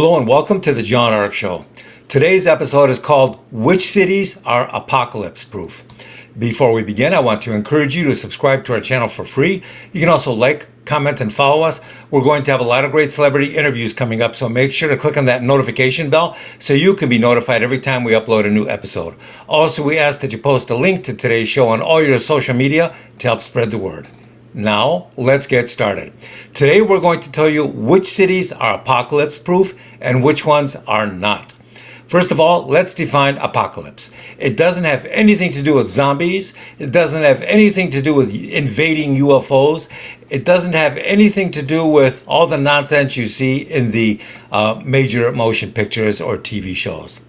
Hello and welcome to the John Ark Show. Today's episode is called Which Cities Are Apocalypse Proof? Before we begin, I want to encourage you to subscribe to our channel for free. You can also like, comment, and follow us. We're going to have a lot of great celebrity interviews coming up, so make sure to click on that notification bell so you can be notified every time we upload a new episode. Also, we ask that you post a link to today's show on all your social media to help spread the word. Now, let's get started. Today, we're going to tell you which cities are apocalypse proof and which ones are not. First of all, let's define apocalypse. It doesn't have anything to do with zombies. It doesn't have anything to do with invading UFOs. It doesn't have anything to do with all the nonsense you see in the major motion pictures or TV shows.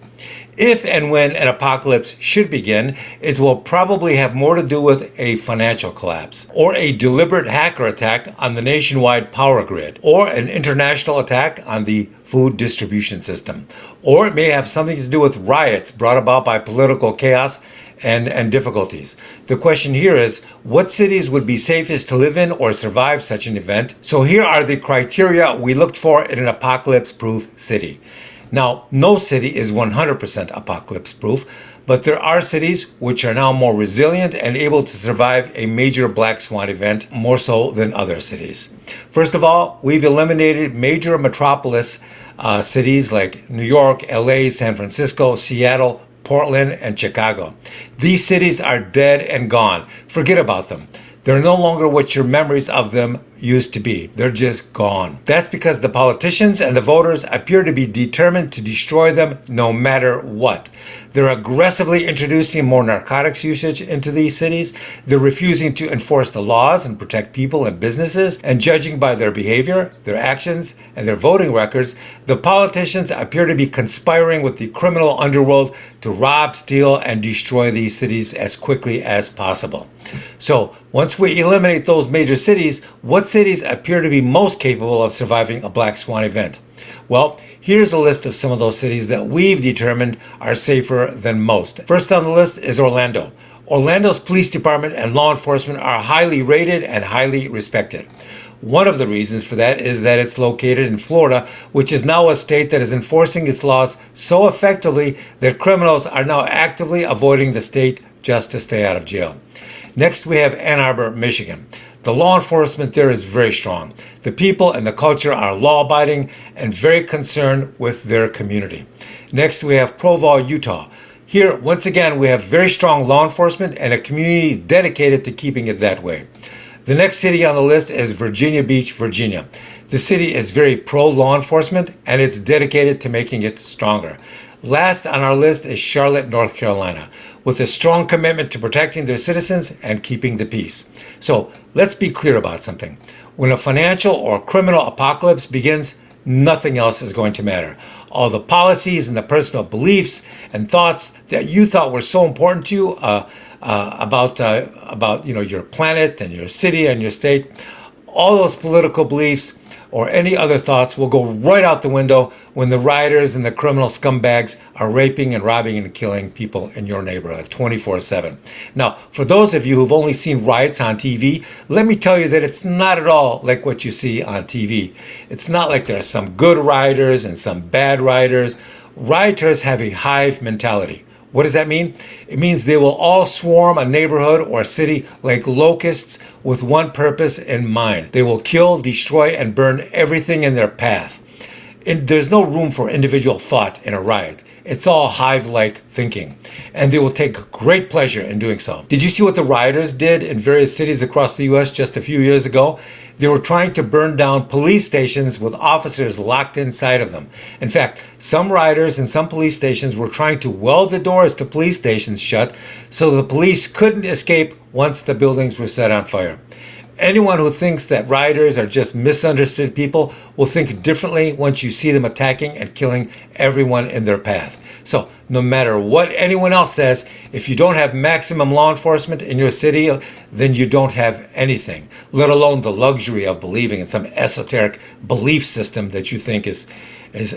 If and when an apocalypse should begin, it will probably have more to do with a financial collapse, or a deliberate hacker attack on the nationwide power grid, or an international attack on the food distribution system. Or it may have something to do with riots brought about by political chaos and difficulties. The question here is, what cities would be safest to live in or survive such an event? So here are the criteria we looked for in an apocalypse-proof city. Now, no city is 100% apocalypse-proof, but there are cities which are now more resilient and able to survive a major black swan event more so than other cities. First of all, we've eliminated major metropolis cities like New York, LA, San Francisco, Seattle, Portland, and Chicago. These cities are dead and gone. Forget about them. They're no longer what your memories of them used to be. They're just gone. That's because the politicians and the voters appear to be determined to destroy them no matter what. They're aggressively introducing more narcotics usage into these cities. They're refusing to enforce the laws and protect people and businesses. And judging by their behavior, their actions, and their voting records, the politicians appear to be conspiring with the criminal underworld to rob, steal, and destroy these cities as quickly as possible. So, once we eliminate those major cities, what cities appear to be most capable of surviving a black swan event? Well, here's a list of some of those cities that we've determined are safer than most. First on the list is Orlando. Orlando's police department and law enforcement are highly rated and highly respected. One of the reasons for that is that it's located in Florida, which is now a state that is enforcing its laws so effectively that criminals are now actively avoiding the state just to stay out of jail. Next, we have Ann Arbor, Michigan. The law enforcement there is very strong. The people and the culture are law-abiding and very concerned with their community. Next, we have Provo, Utah. Here, once again, we have very strong law enforcement and a community dedicated to keeping it that way. The next city on the list is Virginia Beach, Virginia. The city is very pro-law enforcement and it's dedicated to making it stronger. Last on our list is Charlotte, North Carolina, with a strong commitment to protecting their citizens and keeping the peace. So let's be clear about something. When a financial or criminal apocalypse begins, nothing else is going to matter. All the policies and the personal beliefs and thoughts that you thought were so important to you about your planet and your city and your state, all those political beliefs or any other thoughts will go right out the window when the rioters and the criminal scumbags are raping and robbing and killing people in your neighborhood 24/7. Now, for those of you who've only seen riots on TV, let me tell you that it's not at all like what you see on TV. It's not like there are some good rioters and some bad rioters. Rioters have a hive mentality. What does that mean? It means they will all swarm a neighborhood or a city like locusts with one purpose in mind. They will kill, destroy, and burn everything in their path. There's no room for individual thought in a riot. It's all hive-like thinking, and they will take great pleasure in doing so. Did you see what the rioters did in various cities across the U.S. just a few years ago? They were trying to burn down police stations with officers locked inside of them. In fact, some rioters in some police stations were trying to weld the doors to police stations shut so the police couldn't escape once the buildings were set on fire. Anyone who thinks that rioters are just misunderstood people will think differently once you see them attacking and killing everyone in their path. So no matter what anyone else says, if you don't have maximum law enforcement in your city, then you don't have anything, let alone the luxury of believing in some esoteric belief system that you think is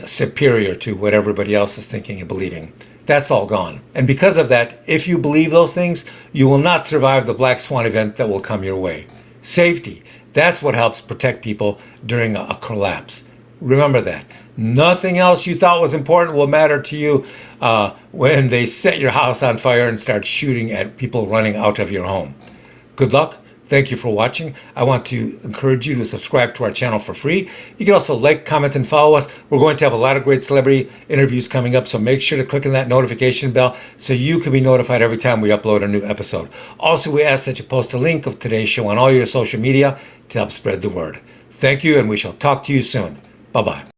superior to what everybody else is thinking and believing. That's all gone. And because of that, if you believe those things, you will not survive the black swan event that will come your way. Safety. That's what helps protect people during a collapse. Remember that. Nothing else you thought was important will matter to you when they set your house on fire and start shooting at people running out of your home. Good luck. Thank you for watching. I want to encourage you to subscribe to our channel for free. You can also like, comment, and follow us. We're going to have a lot of great celebrity interviews coming up, so make sure to click on that notification bell so you can be notified every time we upload a new episode. Also, we ask that you post a link of today's show on all your social media to help spread the word. Thank you, and we shall talk to you soon. Bye-bye.